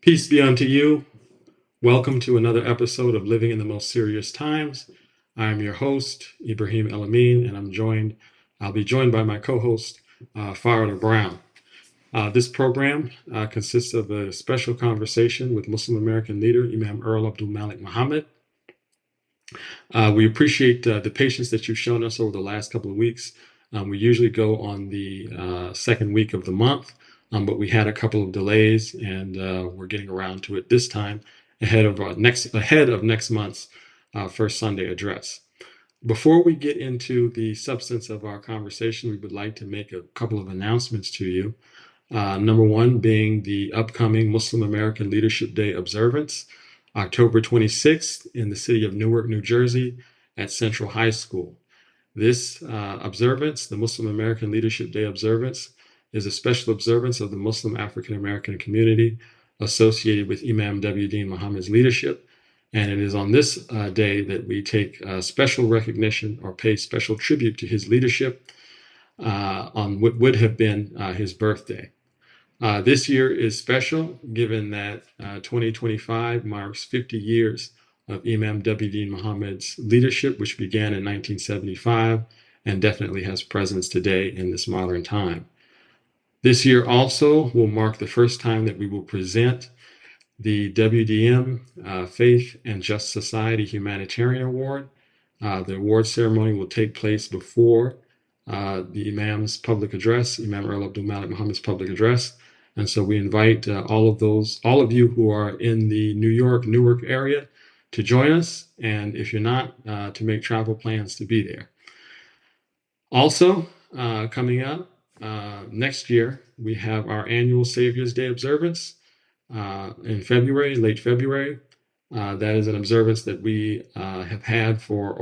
Peace be unto you. Welcome to another episode of Living in the Most Serious Times. I am your host, Ibrahim El-Amin, and I'll be joined by my co-host, Faridah Brown. This program consists of a special conversation with Muslim American leader Imam Earl Abdulmalik Mohammed. We appreciate the patience that you've shown us over the last couple of weeks. We usually go on the second week of the month, but we had a couple of delays, and we're getting around to it this time ahead of next month's first Sunday address. Before we get into the substance of our conversation, we would like to make a couple of announcements to you. Number one being the upcoming Muslim American Leadership Day observance, October 26th in the city of Newark, New Jersey at Central High School. This observance, the Muslim American Leadership Day observance, is a special observance of the Muslim African American community associated with Imam W. Muhammad's leadership. And it is on this day that we take special recognition or pay special tribute to his leadership on what would have been his birthday. This year is special given that 2025 marks 50 years of Imam W. Muhammad's leadership, which began in 1975 and definitely has presence today in this modern time. This year also will mark the first time that we will present the WDM Faith and Just Society Humanitarian Award. The award ceremony will take place before the Imam's public address, Imam Earl Abdulmalik Mohammed's public address. And so we invite all of you who are in the Newark area to join us. And if you're not, to make travel plans to be there. Also, coming up next year, we have our annual Savior's Day observance in February, late February. That is an observance that we have had for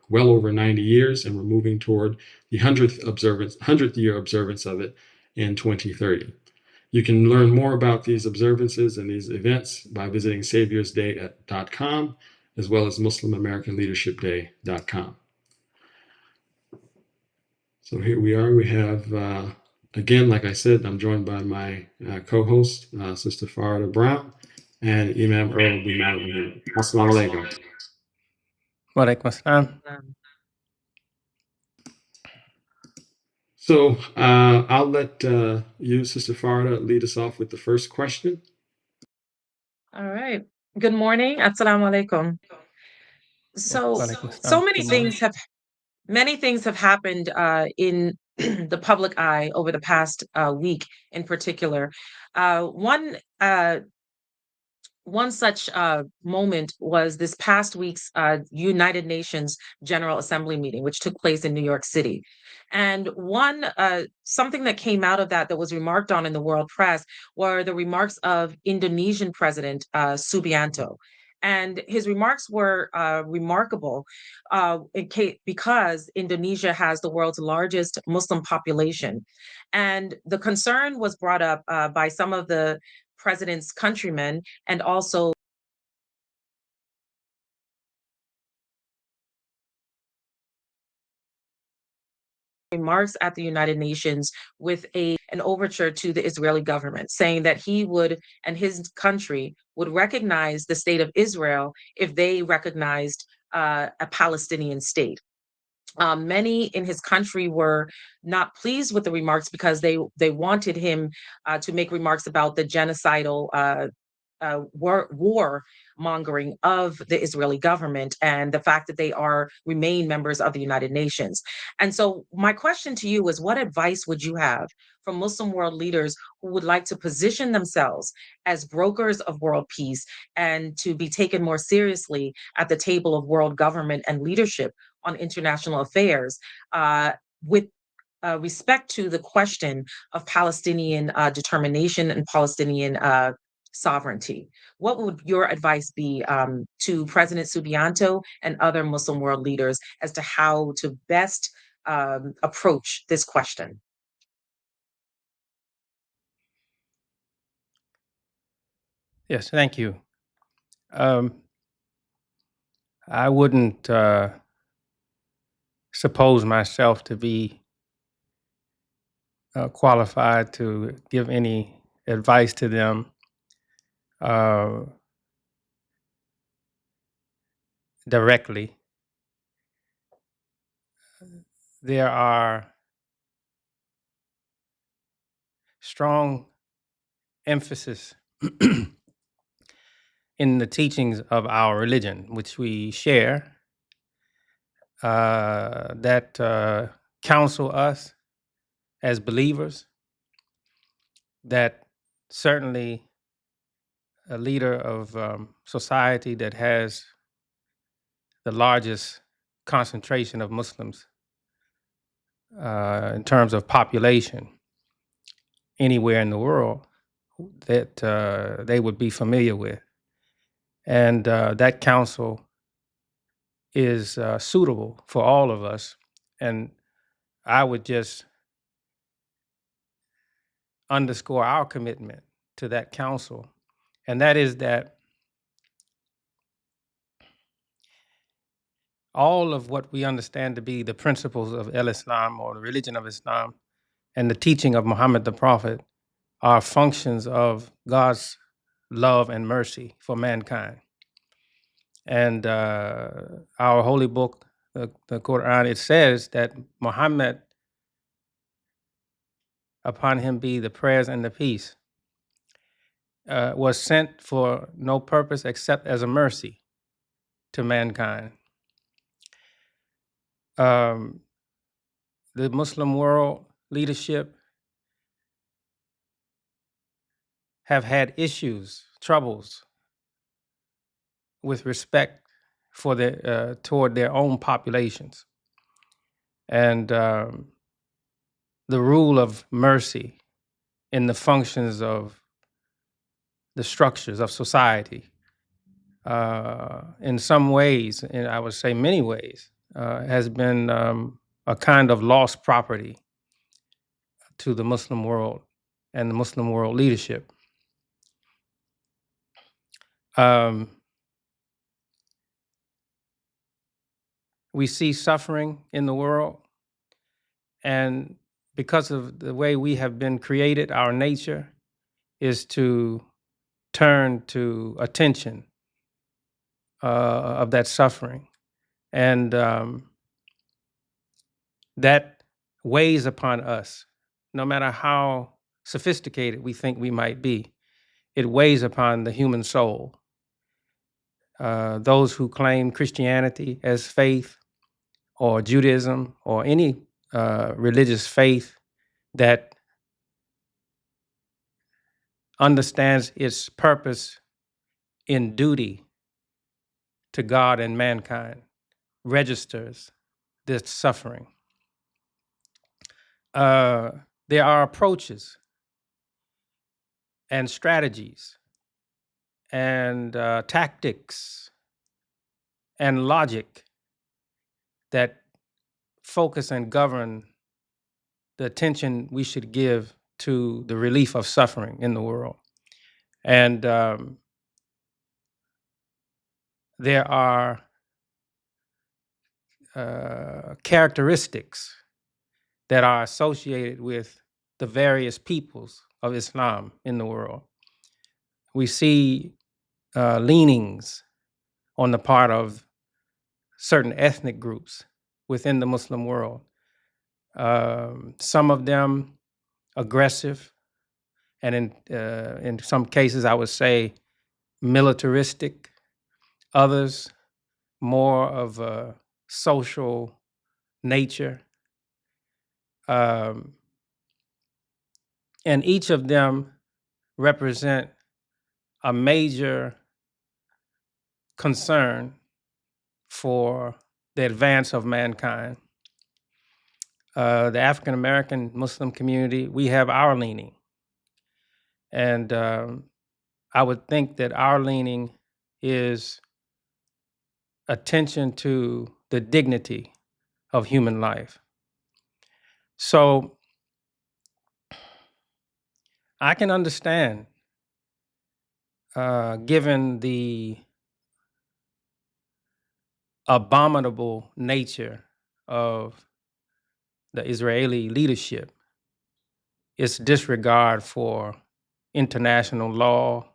well over 90 years, and we're moving toward the 100th year observance of it in 2030. You can learn more about these observances and these events by visiting saviorsday.com, as well as muslimamericanleadershipday.com. So here we are. We have, again, like I said, I'm joined by my co-host, Sister Faridah Brown, and Imam Earl Abdulmalik Mohammed. Assalamu alaikum. Walaikum assalam. So I'll let you, Sister Faridah, lead us off with the first question. All right. Good morning. Assalamu alaikum. So Walaikum assalam. many things have happened in the public eye over the past week in particular. One such moment was this past week's United Nations General Assembly meeting, which took place in New York City. And something that came out of that was remarked on in the world press were the remarks of Indonesian President Subianto. And his remarks were remarkable because Indonesia has the world's largest Muslim population. And the concern was brought up by some of the president's countrymen and also remarks at the United Nations with an overture to the Israeli government, saying that he would and his country would recognize the state of Israel if they recognized a Palestinian state. Many in his country were not pleased with the remarks because they wanted him to make remarks about the genocidal war mongering of the Israeli government and the fact that they remain members of the United Nations. And so my question to you is, what advice would you have for Muslim world leaders who would like to position themselves as brokers of world peace and to be taken more seriously at the table of world government and leadership on international affairs with respect to the question of Palestinian determination and Palestinian sovereignty? What would your advice be to President Subianto and other Muslim world leaders as to how to best approach this question? Yes, thank you. I wouldn't suppose myself to be qualified to give any advice to them. directly. There are strong emphasis in the teachings of our religion, which we share, that counsel us as believers, that certainly a leader of society that has the largest concentration of Muslims in terms of population anywhere in the world, that they would be familiar with. And that counsel is suitable for all of us. And I would just underscore our commitment to that counsel. And that is that all of what we understand to be the principles of El-Islam, or the religion of Islam, and the teaching of Muhammad the Prophet are functions of God's love and mercy for mankind. And our holy book, the Quran, it says that Muhammad, upon him be the prayers and the peace, was sent for no purpose except as a mercy to mankind. The Muslim world leadership have had issues, troubles with respect for toward their own populations. And the rule of mercy in the functions of the structures of society, in some ways, and I would say many ways, has been a kind of lost property to the Muslim world and the Muslim world leadership. We see suffering in the world, and because of the way we have been created, our nature is to turn to attention of that suffering. And that weighs upon us, no matter how sophisticated we think we might be. It weighs upon the human soul. Those who claim Christianity as faith, or Judaism, or any religious faith that understands its purpose in duty to God and mankind, registers this suffering. There are approaches and strategies and tactics and logic that focus and govern the attention we should give to the relief of suffering in the world. And there are characteristics that are associated with the various peoples of Islam in the world. We see leanings on the part of certain ethnic groups within the Muslim world. Some of them aggressive, and in some cases, I would say militaristic. Others more of a social nature. And each of them represent a major concern for the advance of mankind. The African American Muslim community, we have our leaning. And I would think that our leaning is attention to the dignity of human life. So I can understand, given the abominable nature of the Israeli leadership, its disregard for international law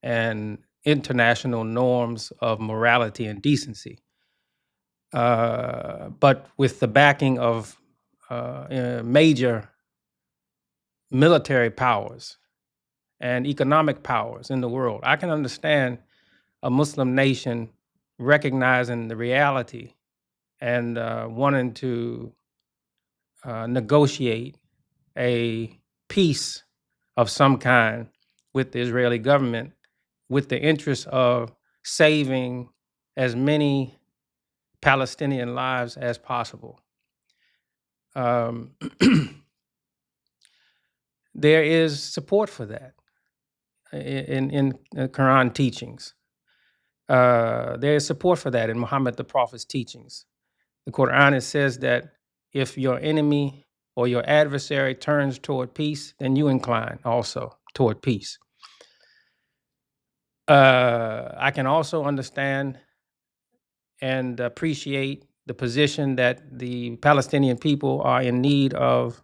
and international norms of morality and decency, but with the backing of major military powers and economic powers in the world. I can understand a Muslim nation recognizing the reality and wanting to negotiate a peace of some kind with the Israeli government with the interest of saving as many Palestinian lives as possible. Um, there is support for that in Quran teachings. There is support for that in Muhammad the Prophet's teachings. The Quran, it says that if your enemy or your adversary turns toward peace, then you incline also toward peace. I can also understand and appreciate the position that the Palestinian people are in need of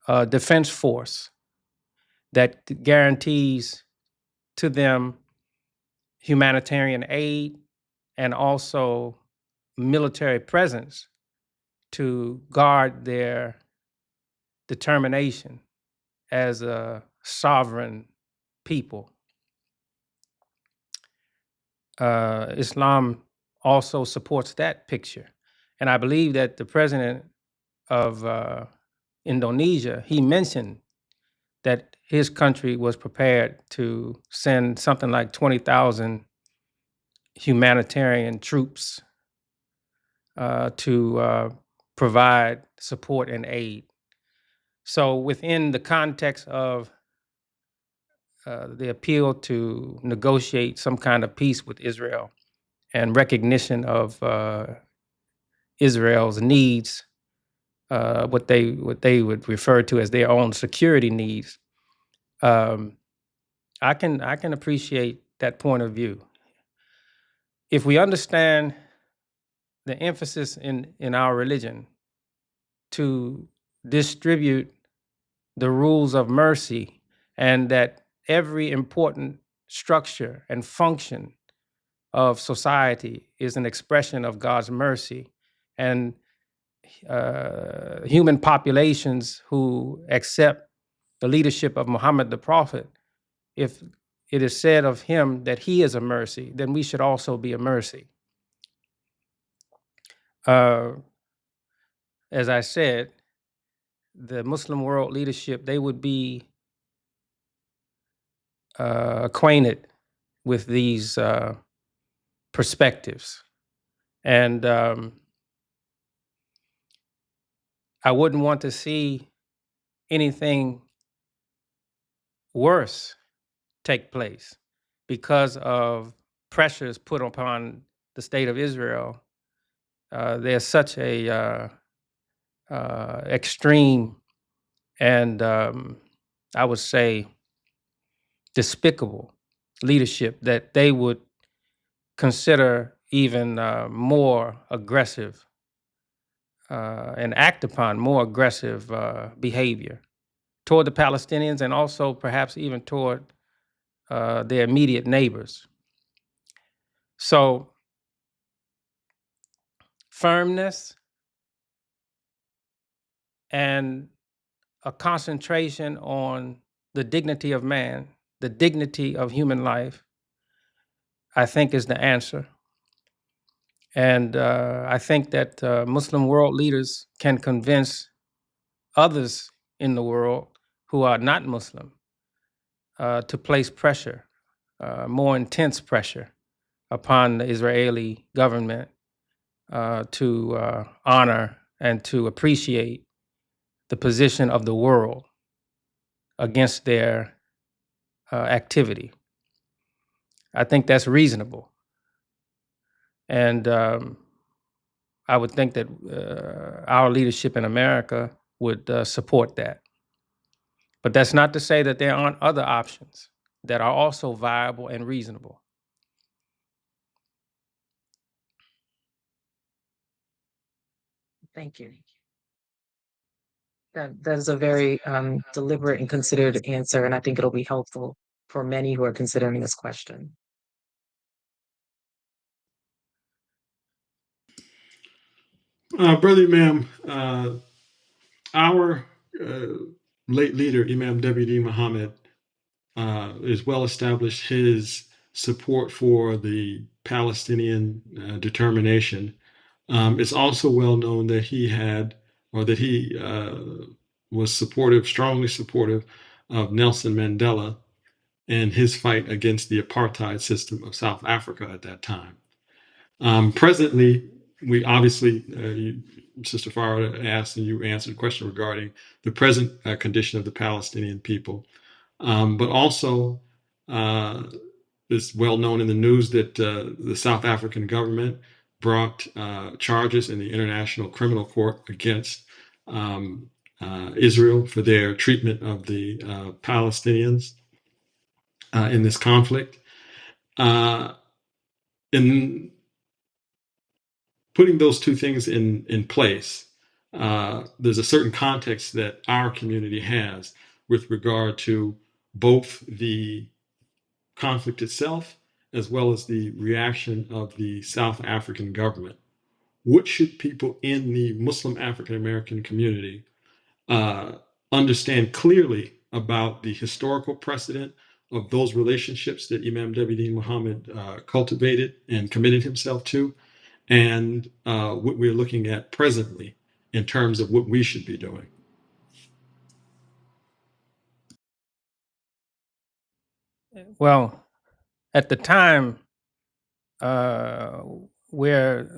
a defense force that guarantees to them humanitarian aid and also military presence to guard their determination as a sovereign people. Islam also supports that picture. And I believe that the president of Indonesia, he mentioned that his country was prepared to send something like 20,000 humanitarian troops to provide support and aid. So within the context of the appeal to negotiate some kind of peace with Israel and recognition of Israel's needs, what they would refer to as their own security needs, I can appreciate that point of view. If we understand the emphasis in our religion to distribute the rules of mercy, and that every important structure and function of society is an expression of God's mercy, and human populations who accept the leadership of Muhammad the Prophet, if it is said of him that he is a mercy, then we should also be a mercy. As I said, the Muslim world leadership, they would be acquainted with these perspectives. And I wouldn't want to see anything worse take place because of pressures put upon the state of Israel. There's such a extreme and I would say despicable leadership that they would consider even more aggressive and act upon more aggressive behavior toward the Palestinians and also perhaps even toward their immediate neighbors. So firmness and a concentration on the dignity of man, the dignity of human life, I think is the answer. And I think that Muslim world leaders can convince others in the world who are not Muslim to place pressure, more intense pressure upon the Israeli government to honor and to appreciate the position of the world against their activity. I think that's reasonable. And I would think that our leadership in America would support that. But that's not to say that there aren't other options that are also viable and reasonable. Thank you. That is a very deliberate and considered answer, and I think it'll be helpful for many who are considering this question? Brother Imam, our late leader, Imam W.D. Muhammad, is well established his support for the Palestinian determination. It's also well known that he had, or that he was supportive, strongly supportive of Nelson Mandela and his fight against the apartheid system of South Africa at that time. Presently, we obviously, Sister Faridah asked and you answered a question regarding the present condition of the Palestinian people. But also, it's well known in the news that the South African government brought charges in the International Criminal Court against Israel for their treatment of the Palestinians in this conflict. In putting those two things in place, there's a certain context that our community has with regard to both the conflict itself as well as the reaction of the South African government. What should people in the Muslim African American community understand clearly about the historical precedent of those relationships that Imam W.D. Muhammad cultivated and committed himself to, and what we're looking at presently in terms of what we should be doing? Well, at the time where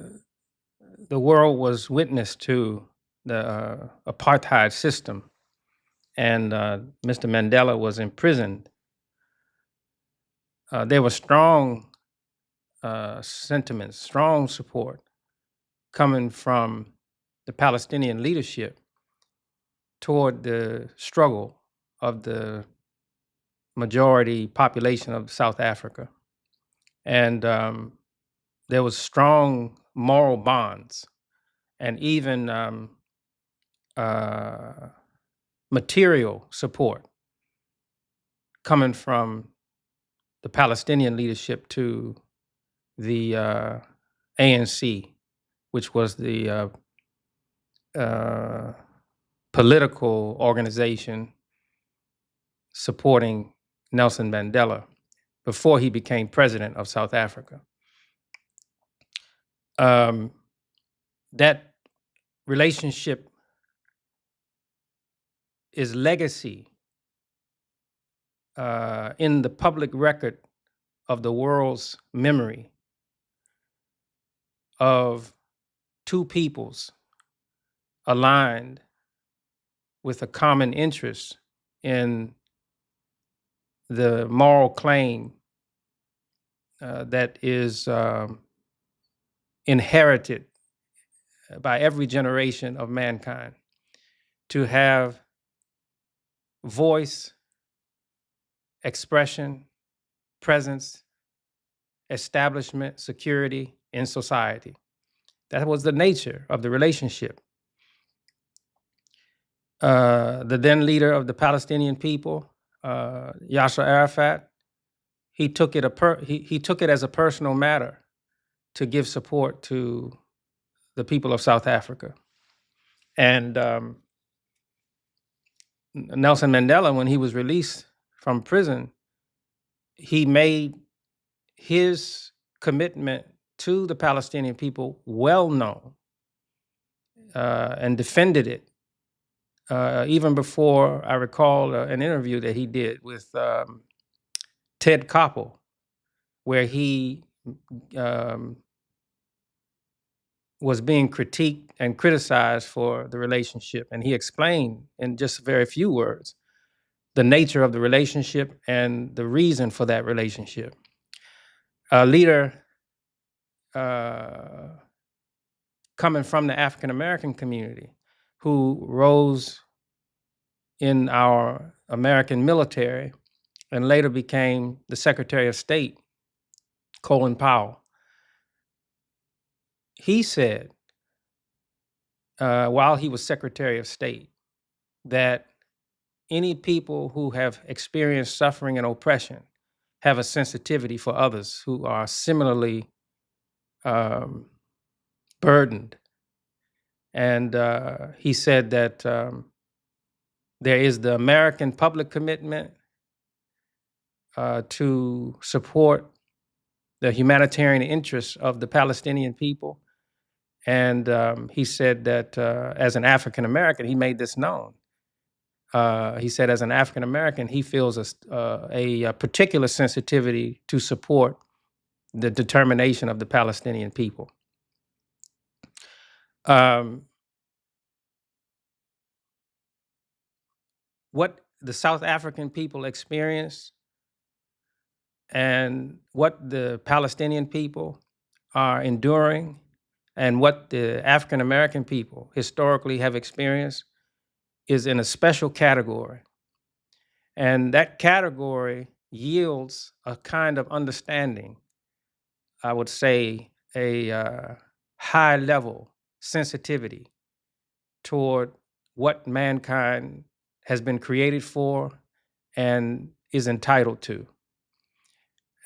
the world was witness to the apartheid system, and Mr. Mandela was imprisoned, there was strong sentiments, strong support coming from the Palestinian leadership toward the struggle of the majority population of South Africa. And there was strong moral bonds and even material support coming from the Palestinian leadership to the ANC, which was the political organization supporting Nelson Mandela before he became president of South Africa. That relationship is legacy in the public record of the world's memory of two peoples aligned with a common interest in the moral claim that is inherited by every generation of mankind to have voice, expression, presence, establishment, security in society. That was the nature of the relationship. The then leader of the Palestinian people, Yasser Arafat, he took it as a personal matter to give support to the people of South Africa. And Nelson Mandela, when he was released from prison, he made his commitment to the Palestinian people well known and defended it. Even before, I recall an interview that he did with Ted Koppel, where he was being critiqued and criticized for the relationship. And he explained in just very few words the nature of the relationship and the reason for that relationship. A leader coming from the African American community who rose in our American military and later became the Secretary of State, Colin Powell. He said, while he was Secretary of State, that any people who have experienced suffering and oppression have a sensitivity for others who are similarly burdened. And he said that there is the American public commitment to support the humanitarian interests of the Palestinian people. And he said that as an African American, he made this known. He said, as an African American, he feels a particular sensitivity to support the determination of the Palestinian people. What the South African people experienced and what the Palestinian people are enduring and what the African American people historically have experienced is in a special category. And that category yields a kind of understanding, I would say a high level sensitivity toward what mankind has been created for and is entitled to.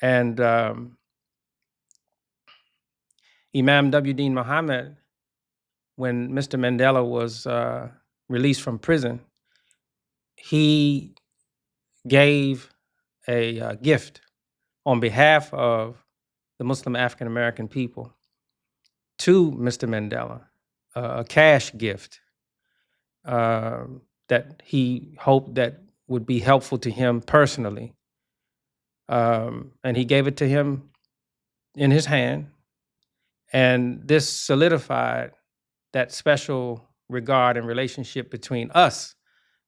And Imam W. Muhammad, when Mr. Mandela was released from prison, he gave a gift on behalf of the Muslim African American people to Mr. Mandela, a cash gift that he hoped that would be helpful to him personally. And he gave it to him in his hand. And this solidified that special regard and relationship between us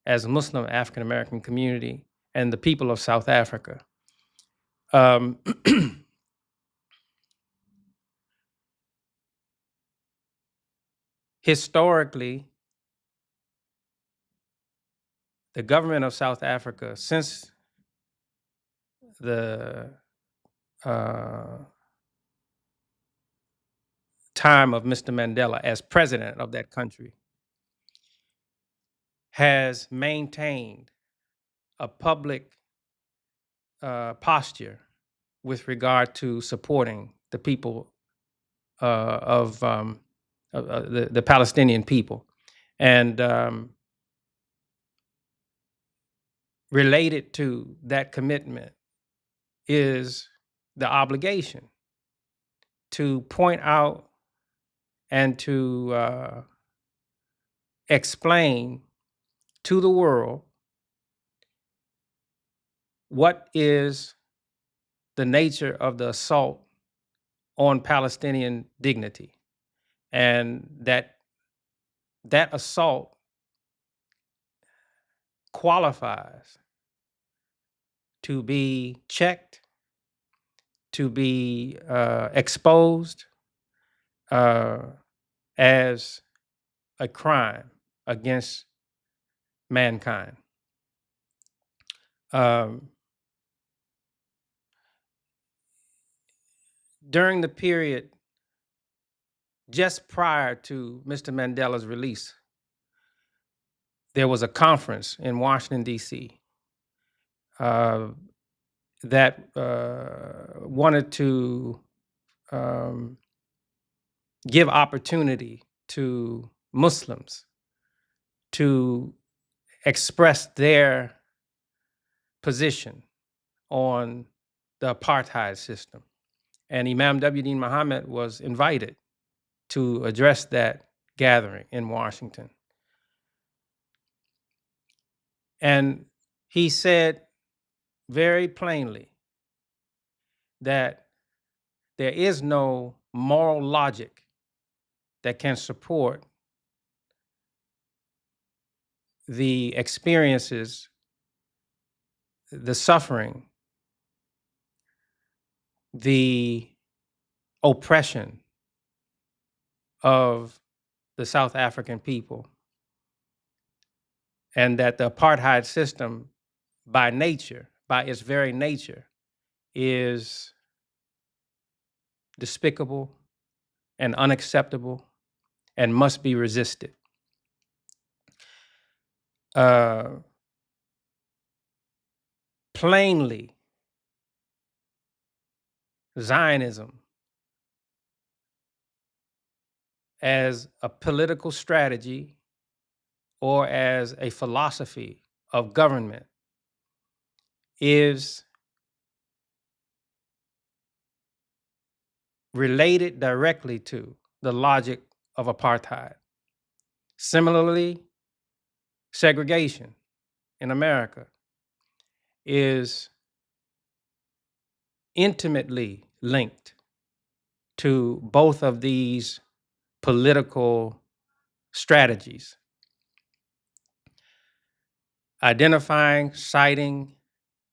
as a Muslim African American community and the people of South Africa. Historically, the government of South Africa, since the time of Mr. Mandela as president of that country, has maintained a public posture with regard to supporting the people of the Palestinian people. And related to that commitment is the obligation to point out and to explain to the world what is the nature of the assault on Palestinian dignity, and that assault qualifies to be checked, to be exposed as a crime against mankind. During the period just prior to Mr. Mandela's release, there was a conference in Washington, D.C. That wanted to give opportunity to Muslims to express their position on the apartheid system. And Imam W. Muhammad was invited to address that gathering in Washington. And he said very plainly that there is no moral logic that can support the experiences, the suffering, the oppression of the South African people, and that the apartheid system, by nature, by its very nature, is despicable and unacceptable and must be resisted. plainly Zionism as a political strategy or as a philosophy of government is related directly to the logic of apartheid. Similarly, segregation in America is intimately linked to both of these political strategies. Identifying, citing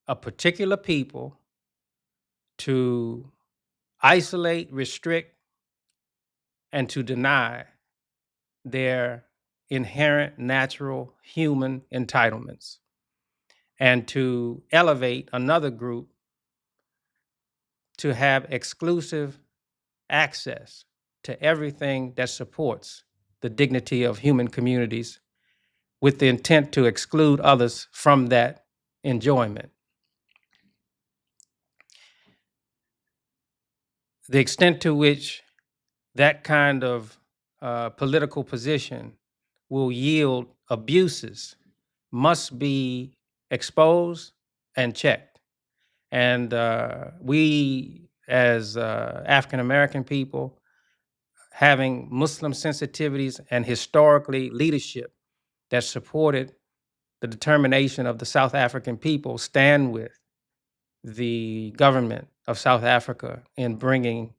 a particular people to isolate, restrict, and to deny their inherent natural human entitlements, and to elevate another group to have exclusive access to everything that supports the dignity of human communities with the intent to exclude others from that enjoyment. The extent to which that kind of political position will yield abuses must be exposed and checked. And we, as African American people, having Muslim sensitivities and historically leadership that supported the determination of the South African people, stand with the government of South Africa in bringing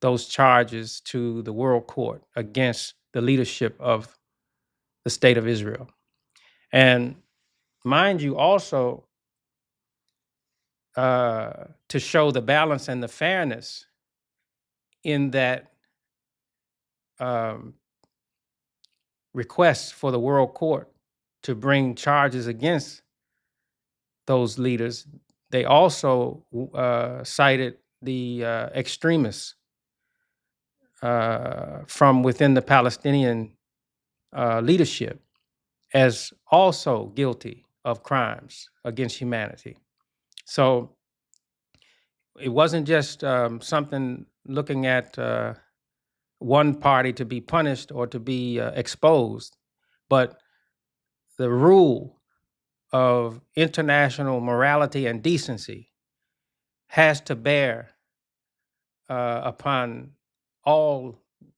those charges to the World Court against the leadership of the State of Israel. And mind you, also to show the balance and the fairness in that request for the World Court to bring charges against those leaders, they also cited the extremists from within the Palestinian leadership as also guilty of crimes against humanity. So it wasn't just something looking at one party to be punished or to be exposed, but the rule of international morality and decency has to bear upon all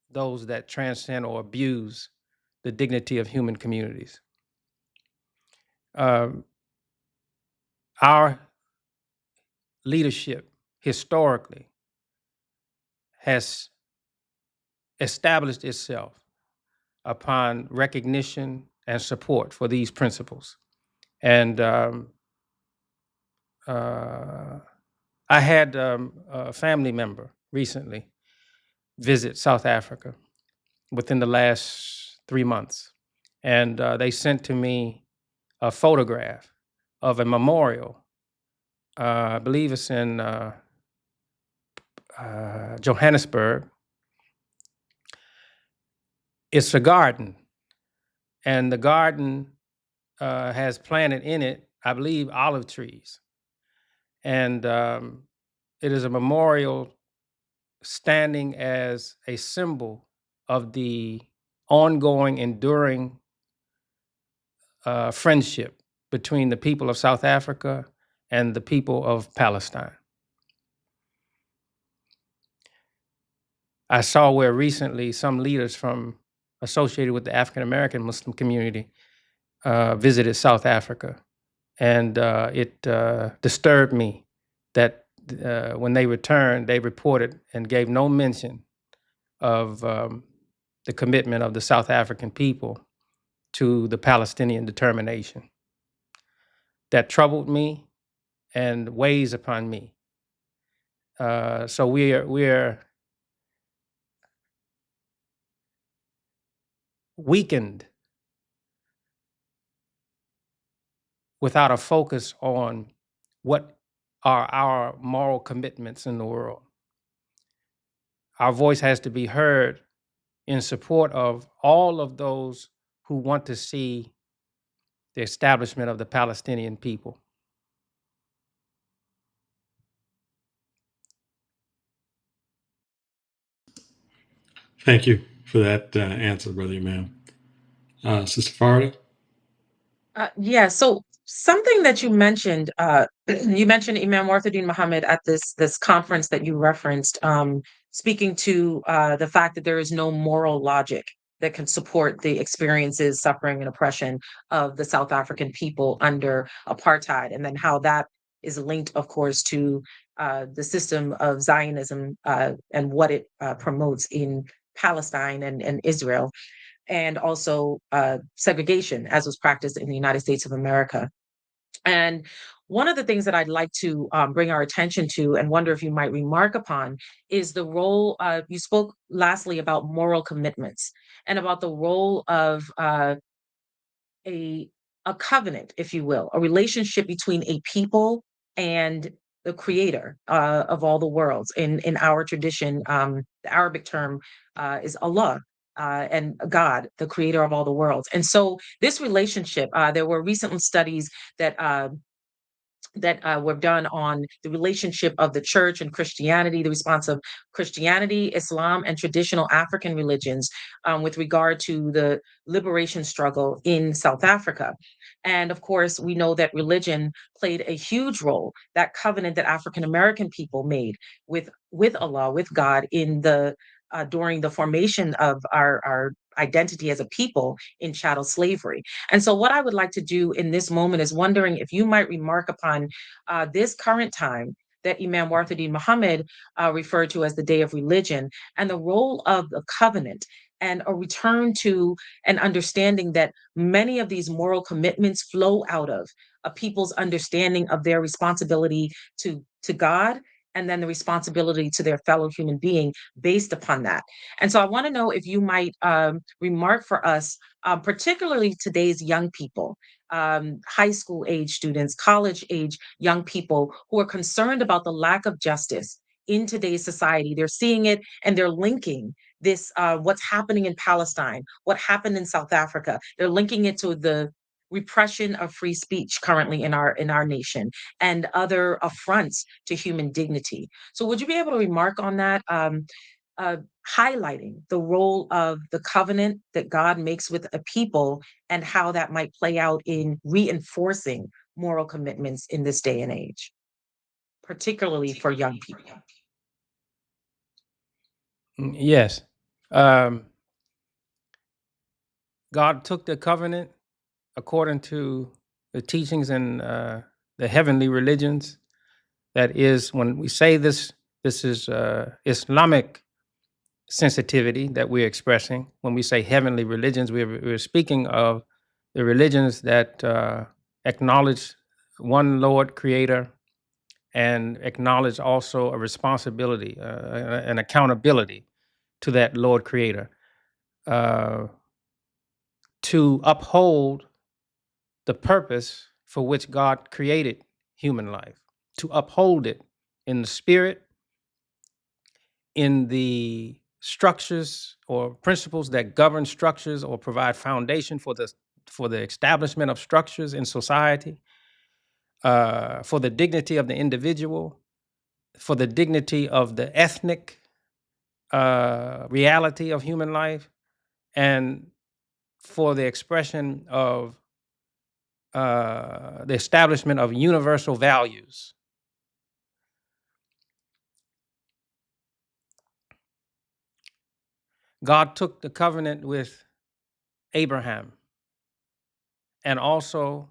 those that transcend or abuse the dignity of human communities. Our leadership historically has established itself upon recognition and support for these principles. And I had a family member recently visit South Africa within the last 3 months. And they sent to me a photograph of a memorial. I believe it's in Johannesburg. It's a garden, and the garden has planted in it, I believe, olive trees. And it is a memorial standing as a symbol of the ongoing, enduring friendship between the people of South Africa and the people of Palestine. I saw where recently some leaders from associated with the African American Muslim community visited South Africa, and it disturbed me that when they returned, they reported and gave no mention of the commitment of the South African people to the Palestinian determination. That troubled me and weighs upon me. So we're weakened without a focus on what are our moral commitments in the world. Our voice has to be heard in support of all of those who want to see the establishment of the Palestinian people. Thank you for that answer, Brother Imam. Sister Faridah? Yeah, so something that you mentioned, you mentioned Imam Warthuddin Muhammad at this conference that you referenced, speaking to the fact that there is no moral logic that can support the experiences, suffering, and oppression of the South African people under apartheid, and then how that is linked, of course, to the system of Zionism and what it promotes in Palestine and Israel, and also segregation as was practiced in the United States of America. And one of the things that I'd like to bring our attention to and wonder if you might remark upon is the role, you spoke lastly about moral commitments and about the role of a a covenant, if you will, a relationship between a people and the creator of all the worlds. In our tradition, the Arabic term is Allah. And God, the creator of all the worlds. And so this relationship, there were recent studies that were done on the relationship of the church and Christianity, the response of Christianity, Islam, and traditional African religions with regard to the liberation struggle in South Africa. And of course, we know that religion played a huge role, that covenant that African American people made with Allah, with God, in the during the formation of our identity as a people in chattel slavery. And so, what I would like to do in this moment is wondering if you might remark upon this current time that Imam Warthuddin Muhammad referred to as the Day of Religion, and the role of the covenant, and a return to an understanding that many of these moral commitments flow out of a people's understanding of their responsibility to God, and then the responsibility to their fellow human being based upon that. And so I want to know if you might remark for us, particularly today's young people, high school age students, college age young people who are concerned about the lack of justice in today's society. They're seeing it and they're linking this, what's happening in Palestine, what happened in South Africa. They're linking it to the repression of free speech currently in our nation, and other affronts to human dignity. So would you be able to remark on that? Uh, Highlighting the role of the covenant that God makes with a people and how that might play out in reinforcing moral commitments in this day and age, particularly for young people. Yes. Um, God took the covenant according to the teachings in the heavenly religions. That is, when we say this, this is Islamic sensitivity that we're expressing. When we say heavenly religions, we're speaking of the religions that acknowledge one Lord Creator and acknowledge also a responsibility, an accountability to that Lord Creator, uh, to uphold the purpose for which God created human life, to uphold it in the spirit, in the structures or principles that govern structures or provide foundation for the establishment of structures in society, for the dignity of the individual, for the dignity of the ethnic reality of human life, and for the expression of the establishment of universal values. God took the covenant with Abraham and also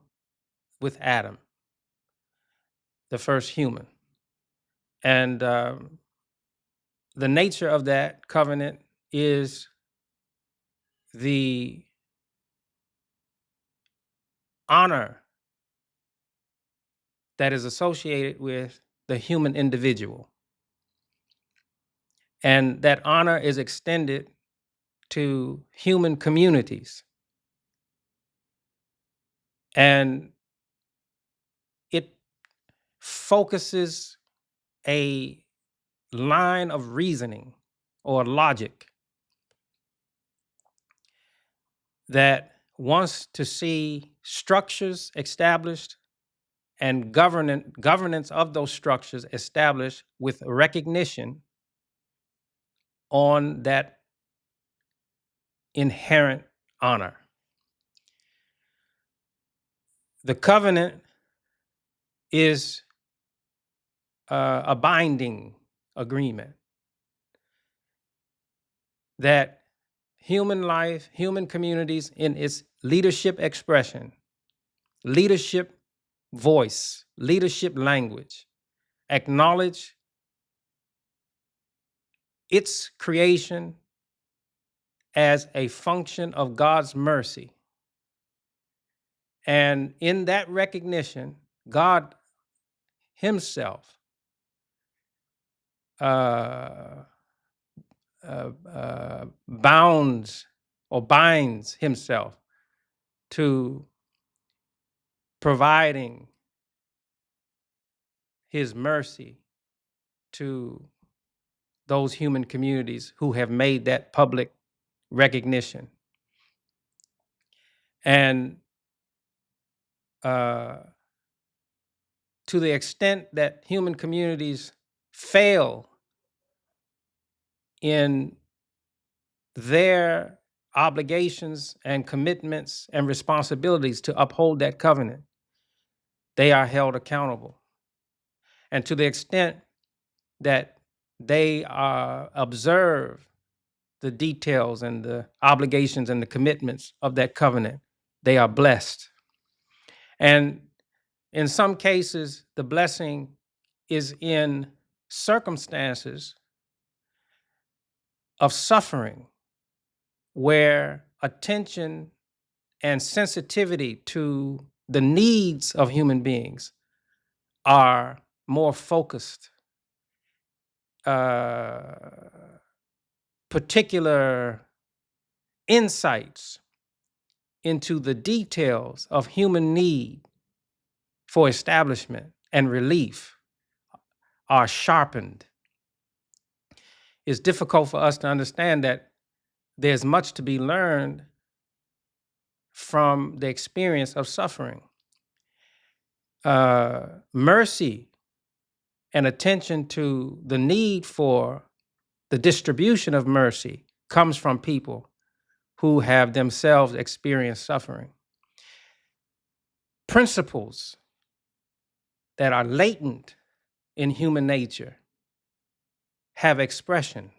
with Adam, the first human. And the nature of that covenant is the honor that is associated with the human individual. And that honor is extended to human communities. And it focuses a line of reasoning or logic that wants to see structures established and governance of those structures established with recognition on that inherent honor. The covenant is a binding agreement that human life, human communities in its leadership expression, leadership voice, leadership language, acknowledge its creation as a function of God's mercy. And in that recognition, God himself bounds or binds himself to providing his mercy to those human communities who have made that public recognition. And to the extent that human communities fail in their obligations and commitments and responsibilities to uphold that covenant, they are held accountable. And to the extent that they observe the details and the obligations and the commitments of that covenant, they are blessed. And in some cases, the blessing is in circumstances of suffering where attention and sensitivity to the needs of human beings are more focused. Particular insights into the details of human need for establishment and relief are sharpened. It's difficult for us to understand that there's much to be learned from the experience of suffering. Mercy and attention to the need for the distribution of mercy comes from people who have themselves experienced suffering. Principles that are latent in human nature have expression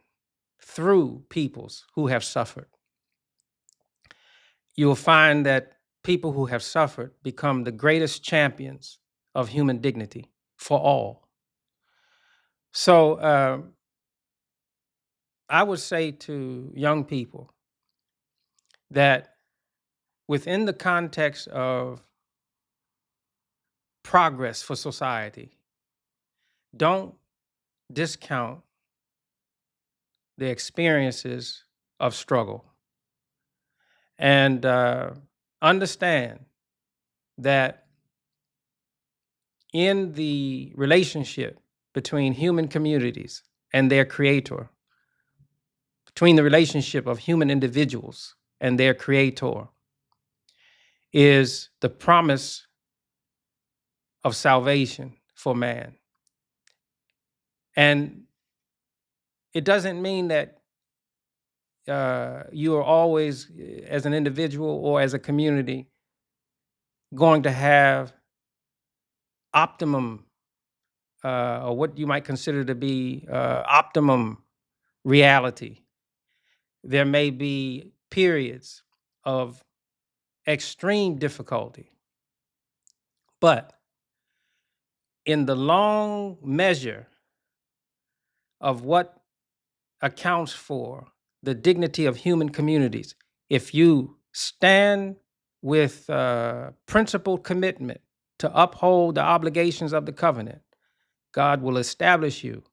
through peoples who have suffered. You'll find that people who have suffered become the greatest champions of human dignity for all. So I would say to young people that within the context of progress for society, don't discount the experiences of struggle, and understand that in the relationship between human communities and their creator, between the relationship of human individuals and their creator, is the promise of salvation for man. And it doesn't mean that you are always, as an individual or as a community, going to have optimum, or what you might consider to be optimum reality. There may be periods of extreme difficulty, but in the long measure of what accounts for the dignity of human communities, if you stand with principled commitment to uphold the obligations of the covenant, God will establish you.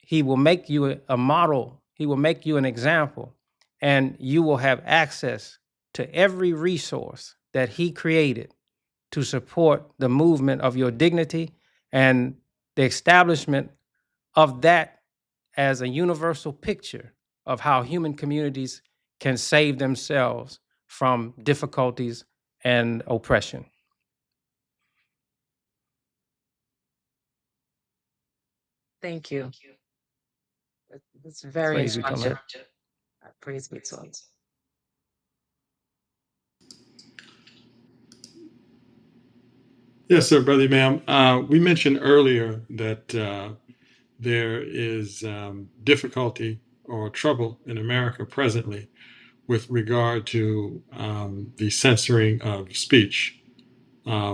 He will make you a model. He will make you an example, and you will have access to every resource that he created to support the movement of your dignity and the establishment of that as a universal picture of how human communities can save themselves from difficulties and oppression. Thank you. That's very Praise you, instructive. Khalil. Praise be to God. Yes, sir, Brother Imam. We mentioned earlier that there is difficulty or trouble in America presently with regard to the censoring of speech,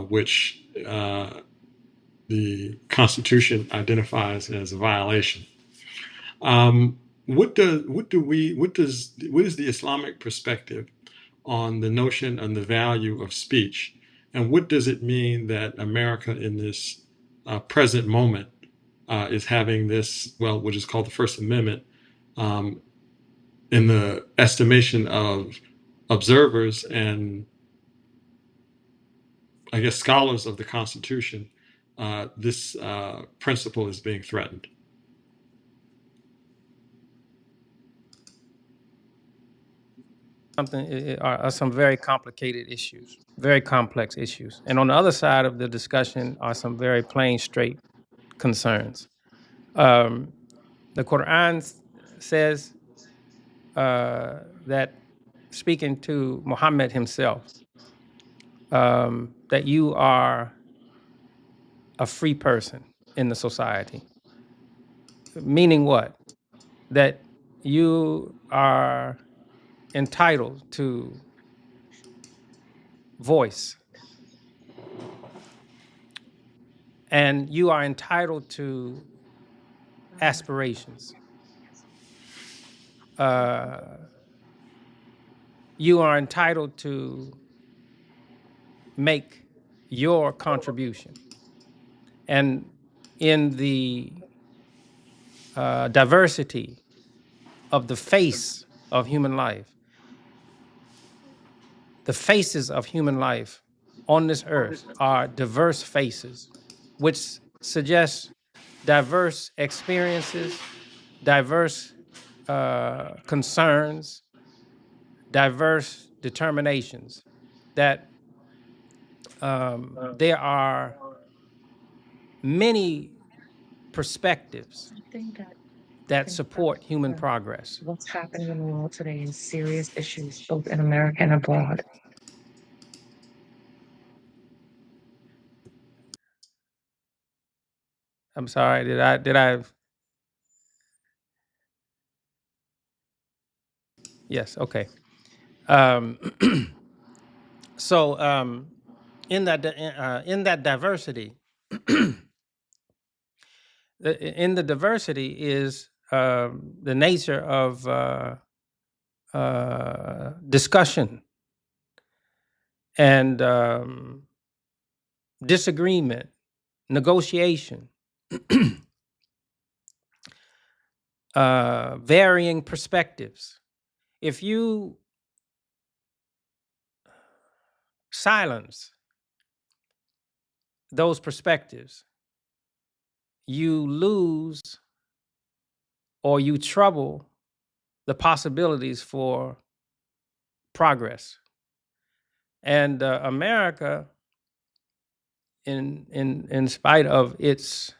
which the Constitution identifies as a violation. What is the Islamic perspective on the notion and the value of speech, and what does it mean that America in this present moment is having this, well, which is called the First Amendment, um, in the estimation of observers and, I guess, scholars of the Constitution, this principle is being threatened? Are some very complicated issues, very complex issues. And on the other side of the discussion are some very plain, straight concerns. The Quran says that, speaking to Muhammad himself, that you are a free person in the society. Meaning what? That you are entitled to voice, and you are entitled to aspirations. You are entitled to make your contribution. And in the diversity of the face of human life, the faces of human life on this earth are diverse faces, which suggests diverse experiences, diverse concerns, diverse determinations, that there are many perspectives I think that support human that progress. what's happening in the world today is serious issues, both in America and abroad. I'm sorry, did I? Yes, okay. Um, so in that diversity, in the diversity is the nature of discussion and disagreement, negotiation, varying perspectives. If you silence those perspectives, you lose or you trouble the possibilities for progress. And America, in spite of its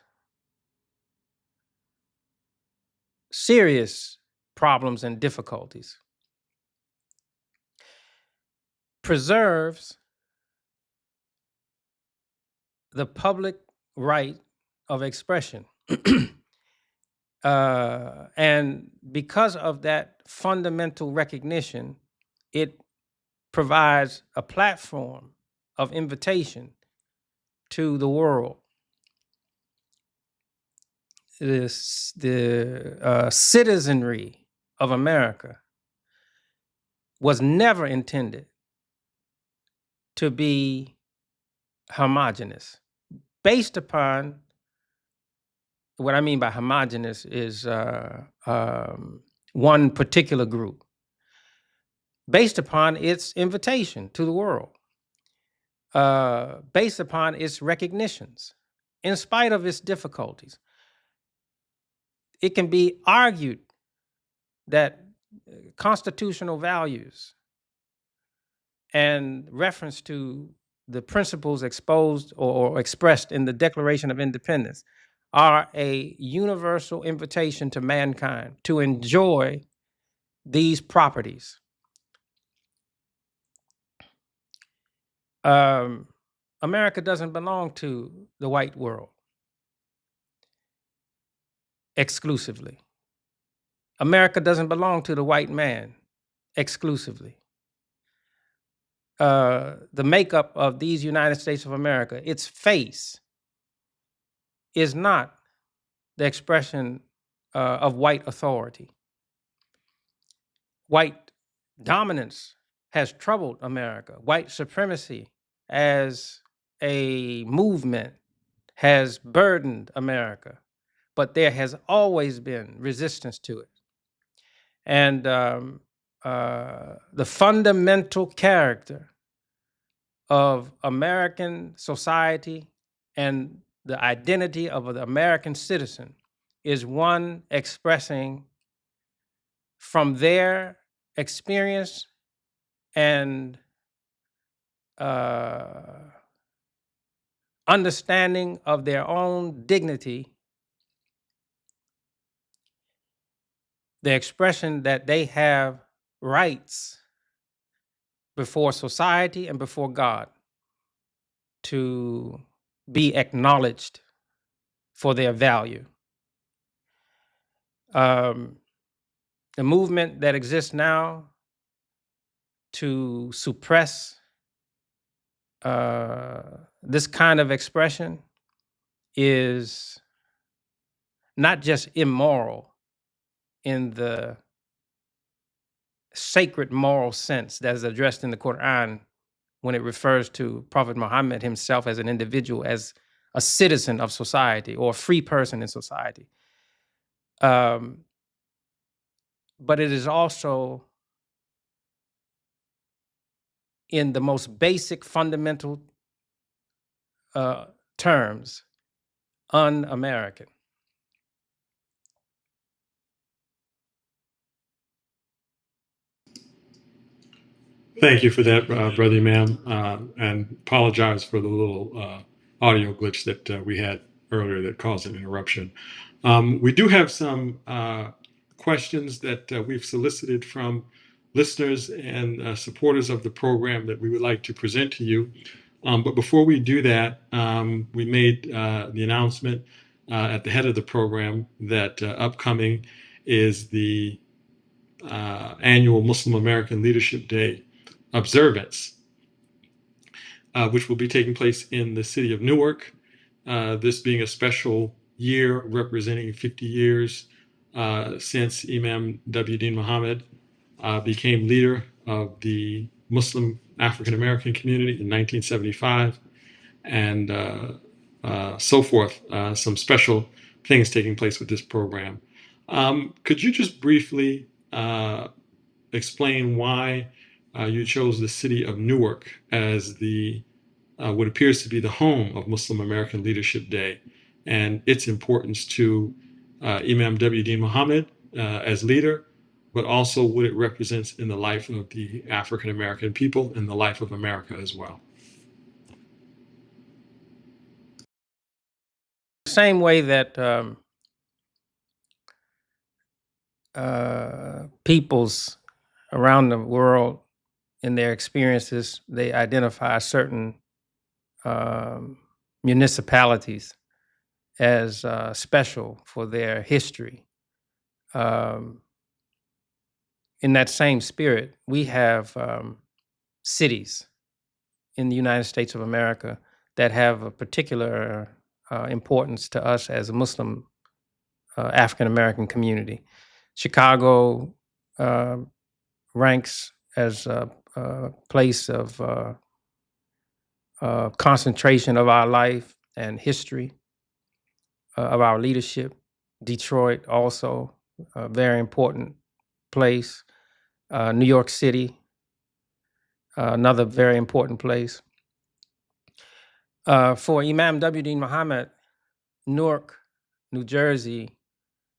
serious problems and difficulties, preserves the public right of expression. And because of that fundamental recognition, it provides a platform of invitation to the world. The citizenry of America was never intended to be homogenous. Based upon, what I mean by homogenous is one particular group, based upon its invitation to the world, based upon its recognitions, in spite of its difficulties. It can be argued that constitutional values and reference to the principles exposed or expressed in the Declaration of Independence are a universal invitation to mankind to enjoy these properties. America doesn't belong to the white world exclusively. America doesn't belong to the white man exclusively. The makeup of these United States of America, its face, is not the expression of white authority. White dominance has troubled America. White supremacy as a movement has burdened America, but there has always been resistance to it. And the fundamental character of American society and the identity of the American citizen is one expressing from their experience and understanding of their own dignity, the expression that they have rights before society and before God to be acknowledged for their value. The movement that exists now to suppress this kind of expression is not just immoral in the sacred moral sense that is addressed in the Quran when it refers to Prophet Muhammad himself as an individual, as a citizen of society or a free person in society. But it is also in the most basic fundamental terms un-American. Thank you for that, Brother Imam, and apologize for the little audio glitch that we had earlier that caused an interruption. We do have some questions that we've solicited from listeners and supporters of the program that we would like to present to you. But before we do that, we made the announcement at the head of the program that upcoming is the annual Muslim American Leadership Day observance, which will be taking place in the city of Newark. This being a special year representing 50 years since Imam W.D. Mohammed became leader of the Muslim African American community in 1975, and so forth. Some special things taking place with this program. Could you just briefly explain why you chose the city of Newark as the what appears to be the home of Muslim American Leadership Day and its importance to Imam W.D. Muhammad as leader, but also what it represents in the life of the African American people and the life of America as well. Same way that peoples around the world in their experiences, they identify certain municipalities as special for their history. In that same spirit, we have cities in the United States of America that have a particular importance to us as a Muslim African American community. Chicago ranks as a place of concentration of our life and history, of our leadership. Detroit also a very important place. New York City, another very important place. For Imam W.D. Muhammad, Newark, New Jersey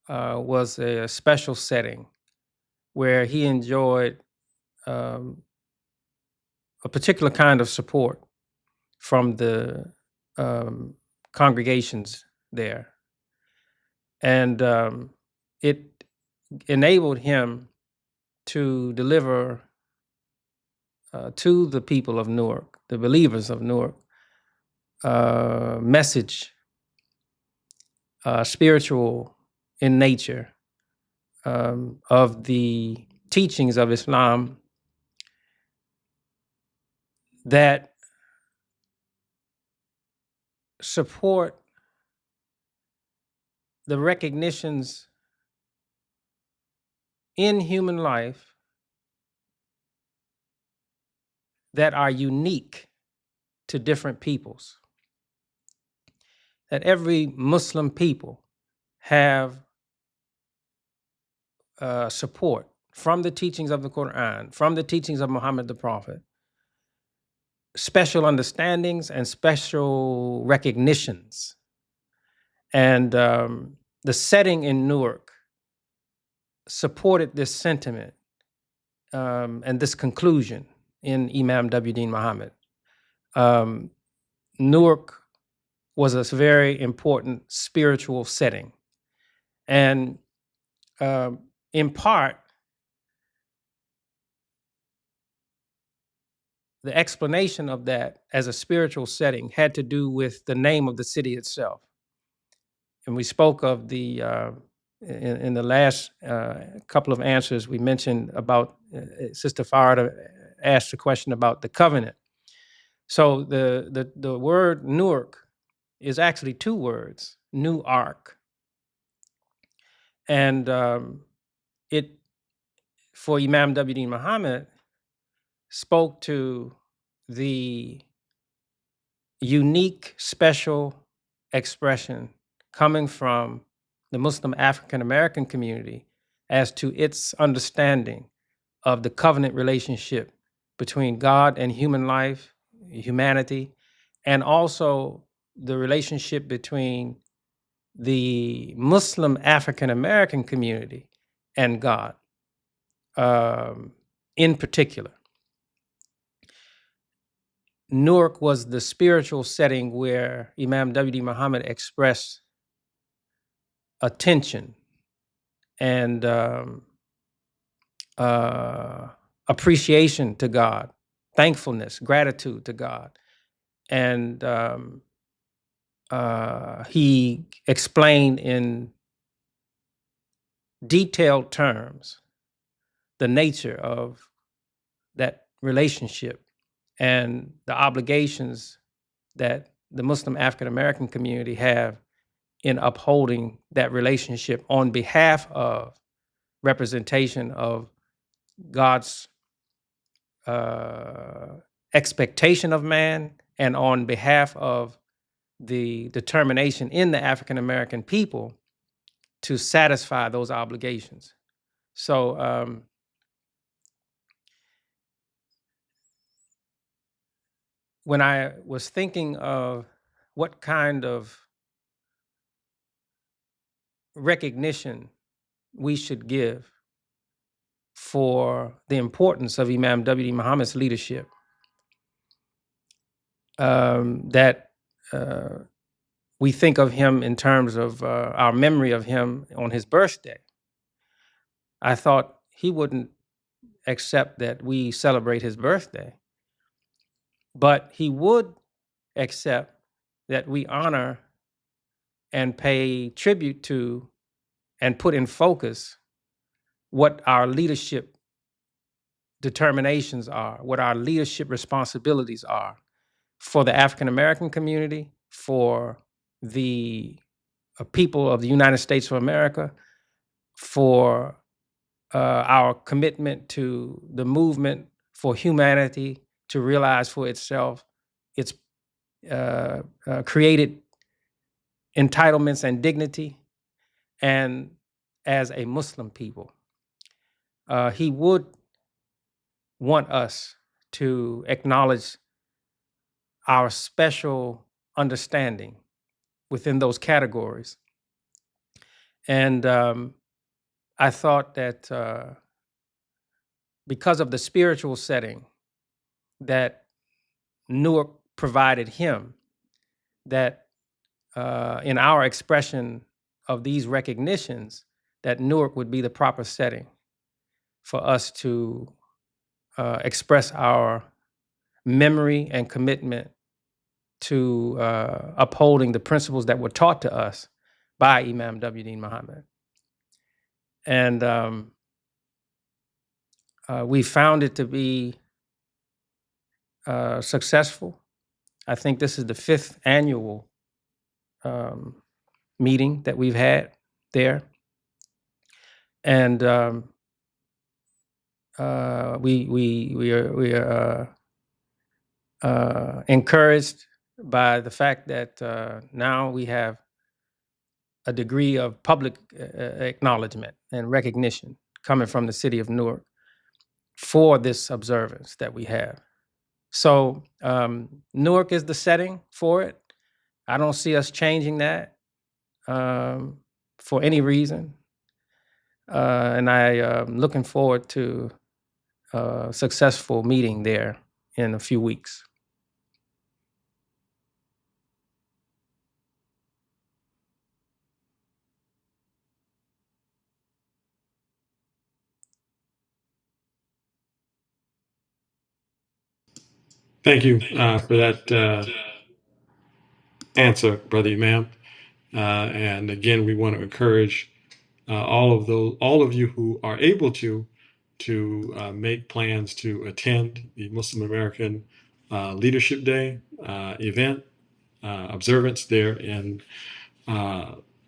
was a special setting where he enjoyed a particular kind of support from the congregations there. And it enabled him to deliver to the people of Newark, the believers of Newark, message, spiritual in nature, of the teachings of Islam that support the recognitions in human life that are unique to different peoples. That every Muslim people have support from the teachings of the Quran, from the teachings of Muhammad the Prophet, special understandings and special recognitions. And the setting in Newark supported this sentiment and this conclusion in Imam W.D. Muhammad. Newark was a very important spiritual setting. And in part, the explanation of that as a spiritual setting had to do with the name of the city itself. And we spoke of the, in the last couple of answers, we mentioned about, Sister Faridah asked a question about the covenant. So the word Newark is actually two words, New Ark. And it, for Imam W.D. Muhammad, spoke to the unique, special expression coming from the Muslim African American community as to its understanding of the covenant relationship between God and human life, humanity, and also the relationship between the Muslim African American community and God in particular. Newark was the spiritual setting where Imam W.D. Muhammad expressed attention and appreciation to God, thankfulness, gratitude to God. And he explained in detailed terms the nature of that relationship and the obligations that the Muslim African American community have in upholding that relationship on behalf of representation of God's expectation of man and on behalf of the determination in the African American people to satisfy those obligations. So when I was thinking of what kind of recognition we should give for the importance of Imam W.D. Muhammad's leadership, that we think of him in terms of our memory of him on his birthday. I thought he wouldn't accept that we celebrate his birthday, but he would accept that we honor and pay tribute to and put in focus what our leadership determinations are, what our leadership responsibilities are for the African American community, for the people of the United States of America, for our commitment to the movement for humanity to realize for itself its created entitlements and dignity, and as a Muslim people. He would want us to acknowledge our special understanding within those categories. And I thought that because of the spiritual setting that Newark provided him, that in our expression of these recognitions, that Newark would be the proper setting. for us to express our memory and commitment to upholding the principles that were taught to us by Imam W.D. Muhammad. And we found it to be successful. I think this is the 5th annual meeting that we've had there. And we are encouraged by the fact that now we have a degree of public acknowledgement and recognition coming from the city of Newark for this observance that we have. So Newark is the setting for it. I don't see us changing that for any reason. And I am looking forward to a successful meeting there in a few weeks. Thank you for that answer, Brother Imam. And again, we want to encourage all of you who are able to make plans to attend the Muslim American Leadership Day event observance there in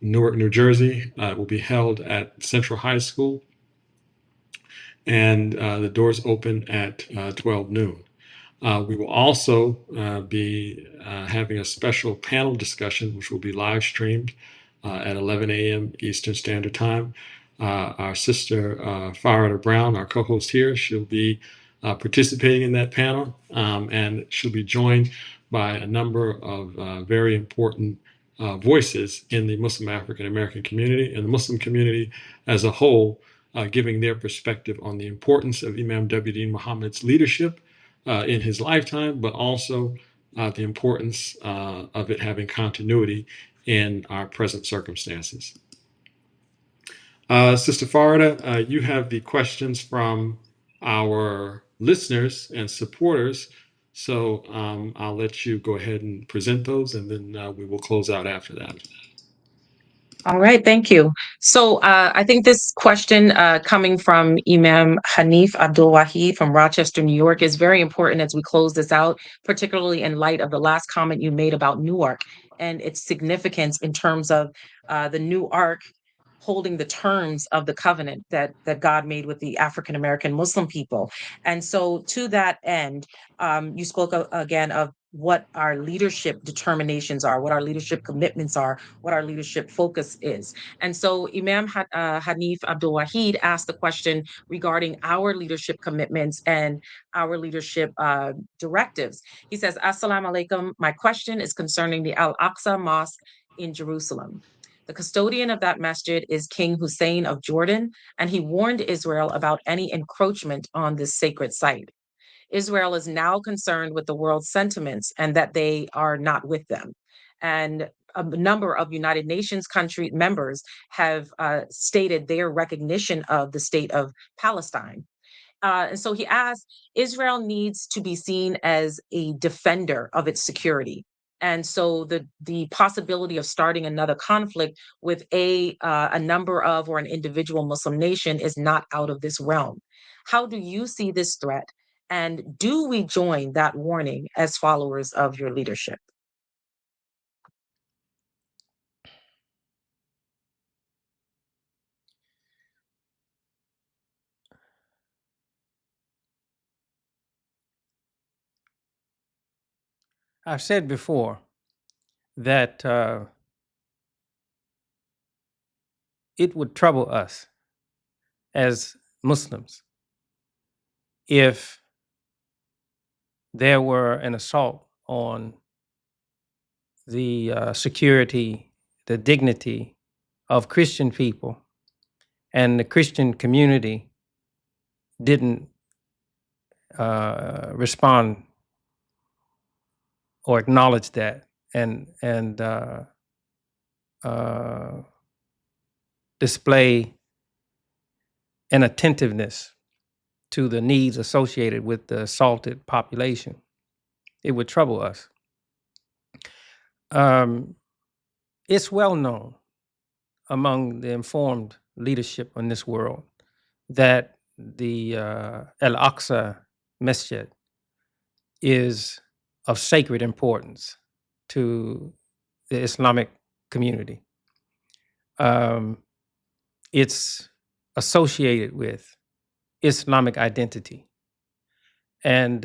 Newark, New Jersey. It will be held at Central High School, and the doors open at 12 noon. We will also be having a special panel discussion, which will be live streamed at 11 a.m. Eastern Standard Time. Our sister Faridah Brown, our co-host here, she'll be participating in that panel, and she'll be joined by a number of very important voices in the Muslim African American community and the Muslim community as a whole, giving their perspective on the importance of Imam W.D. Muhammad's leadership in his lifetime, but also the importance of it having continuity in our present circumstances. Sister Faridah, you have the questions from our listeners and supporters, so I'll let you go ahead and present those, and then we will close out after that. All right, thank you. So I think this question coming from Imam Hanif Abdul Wahid from Rochester, New York, is very important as we close this out, particularly in light of the last comment you made about Newark and its significance in terms of the new ark holding the terms of the covenant that God made with the African American Muslim people. And so to that end, you spoke again of what our leadership determinations are, what our leadership commitments are, what our leadership focus is. And so Imam Hanif Abdul Wahid asked the question regarding our leadership commitments and our leadership directives. He says, Assalamu alaikum. My question is concerning the Al-Aqsa Mosque in Jerusalem. The custodian of that masjid is King Hussein of Jordan, and he warned Israel about any encroachment on this sacred site. Israel is now concerned with the world's sentiments and that they are not with them. And a number of United Nations country members have stated their recognition of the state of Palestine. And so he asked, Israel needs to be seen as a defender of its security. And so the possibility of starting another conflict with a number of or an individual Muslim nation is not out of this realm. How do you see this threat? And do we join that warning as followers of your leadership? I've said before that it would trouble us as Muslims if there were an assault on the security, the dignity of Christian people, and the Christian community didn't respond or acknowledge that and display an attentiveness to the needs associated with the assaulted population. It would trouble us. It's well known among the informed leadership in this world that the Al-Aqsa Masjid is of sacred importance to the Islamic community. It's associated with Islamic identity. And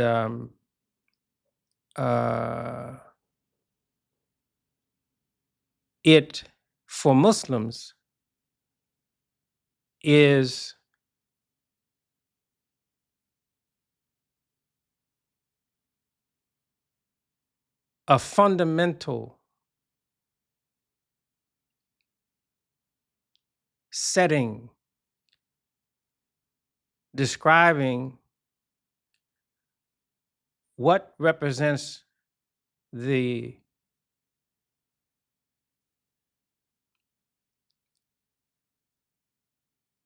it, for Muslims, is a fundamental setting describing what represents the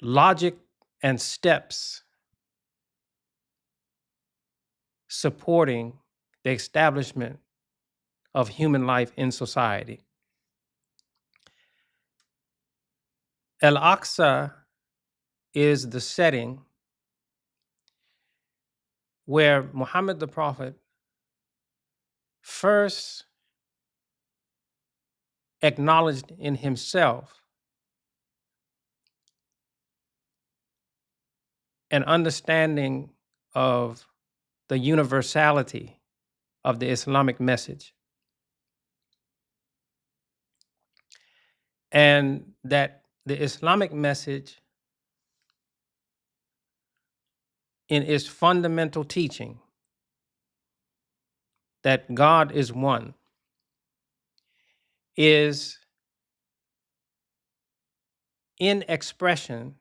logic and steps supporting the establishment of human life in society. Al-Aqsa is the setting where Muhammad the Prophet first acknowledged in himself an understanding of the universality of the Islamic message, and that the Islamic message, in its fundamental teaching that God is one, is in expression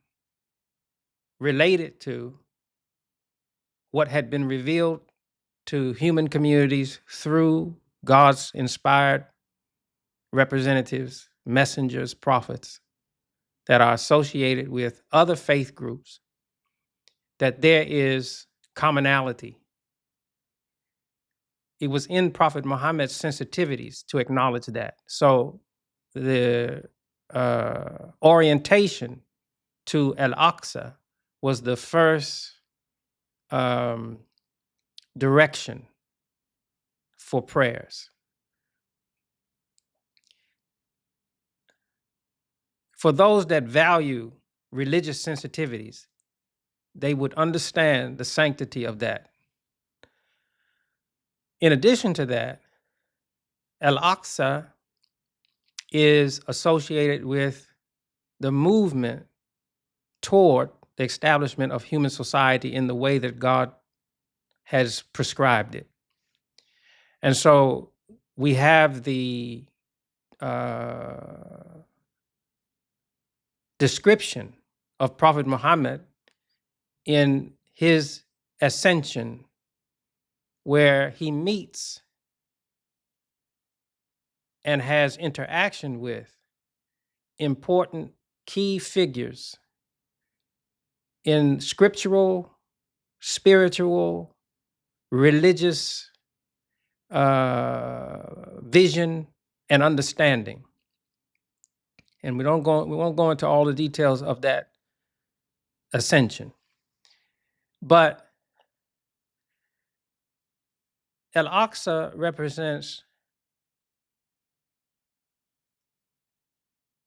related to what had been revealed to human communities through God's inspired representatives, messengers, prophets that are associated with other faith groups, that there is commonality. It was in Prophet Muhammad's sensitivities to acknowledge that. So the orientation to Al-Aqsa was the first direction for prayers. For those that value religious sensitivities, they would understand the sanctity of that. In addition to that, Al-Aqsa is associated with the movement toward the establishment of human society in the way that God has prescribed it. And so we have the description of Prophet Muhammad in his ascension, where he meets and has interaction with important key figures in scriptural, spiritual, religious vision and understanding. And we won't go into all the details of that ascension. But Al-Aqsa represents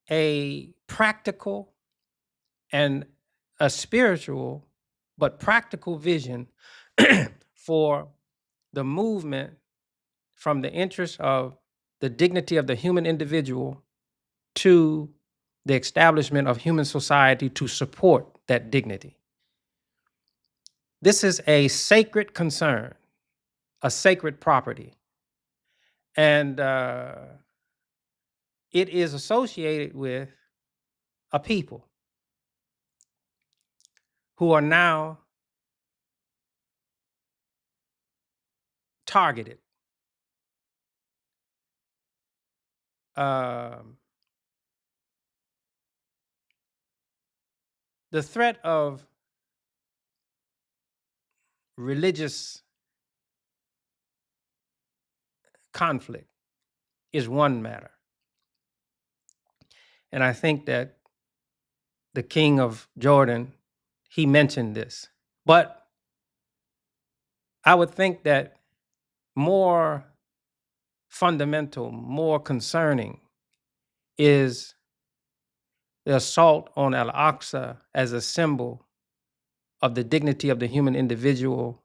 a practical and a spiritual, but practical vision for the movement from the interest of the dignity of the human individual to the establishment of human society to support that dignity. This is a sacred concern, a sacred property, and it is associated with a people who are now targeted. The threat of religious conflict is one matter. And I think that the king of Jordan, he mentioned this. But I would think that more fundamental, more concerning is the assault on Al-Aqsa as a symbol of the dignity of the human individual,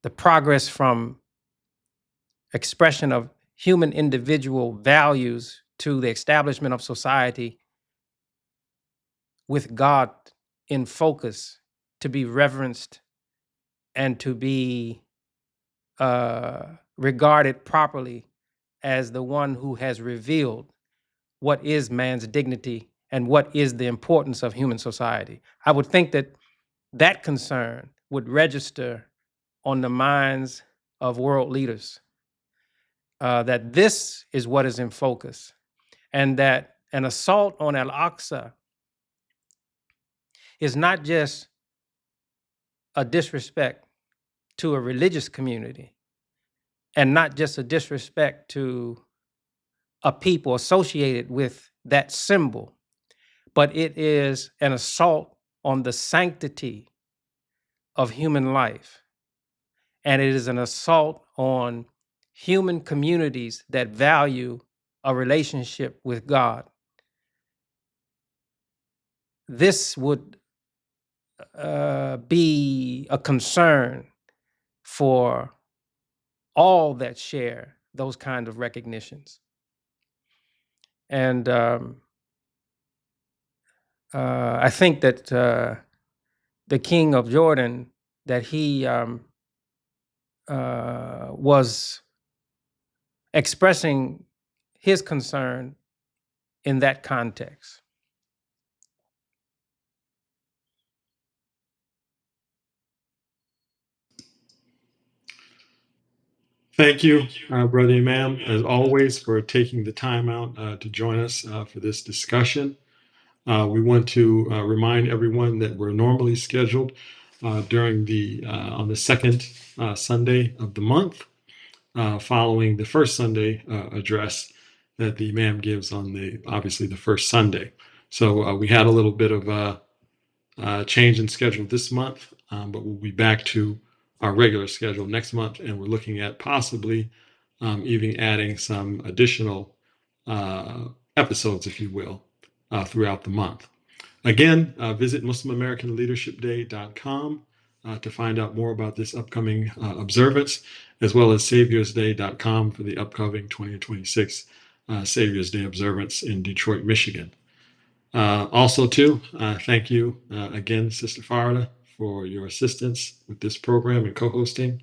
the progress from expression of human individual values to the establishment of society with God in focus, to be reverenced and to be regarded properly as the one who has revealed what is man's dignity and what is the importance of human society. I would think that that concern would register on the minds of world leaders, that this is what is in focus, and that an assault on Al-Aqsa is not just a disrespect to a religious community and not just a disrespect to a people associated with that symbol, but it is an assault on the sanctity of human life. And it is an assault on human communities that value a relationship with God. This would be a concern for all that share those kind of recognitions. And I think that the king of Jordan, that he was expressing his concern in that context. Thank you, Brother Imam, as always, for taking the time out to join us for this discussion. We want to remind everyone that we're normally scheduled during on the second Sunday of the month, following the first Sunday address that the Imam gives on obviously the first Sunday. So we had a little bit of a change in schedule this month, but we'll be back to our regular schedule next month, and we're looking at possibly even adding some additional episodes, if you will, throughout the month. Again, visit MuslimAmericanLeadershipDay.com to find out more about this upcoming observance, as well as SaviorsDay.com for the upcoming 2026 Saviors Day observance in Detroit, Michigan. Also, too, thank you again, Sister Faridah, for your assistance with this program and co-hosting.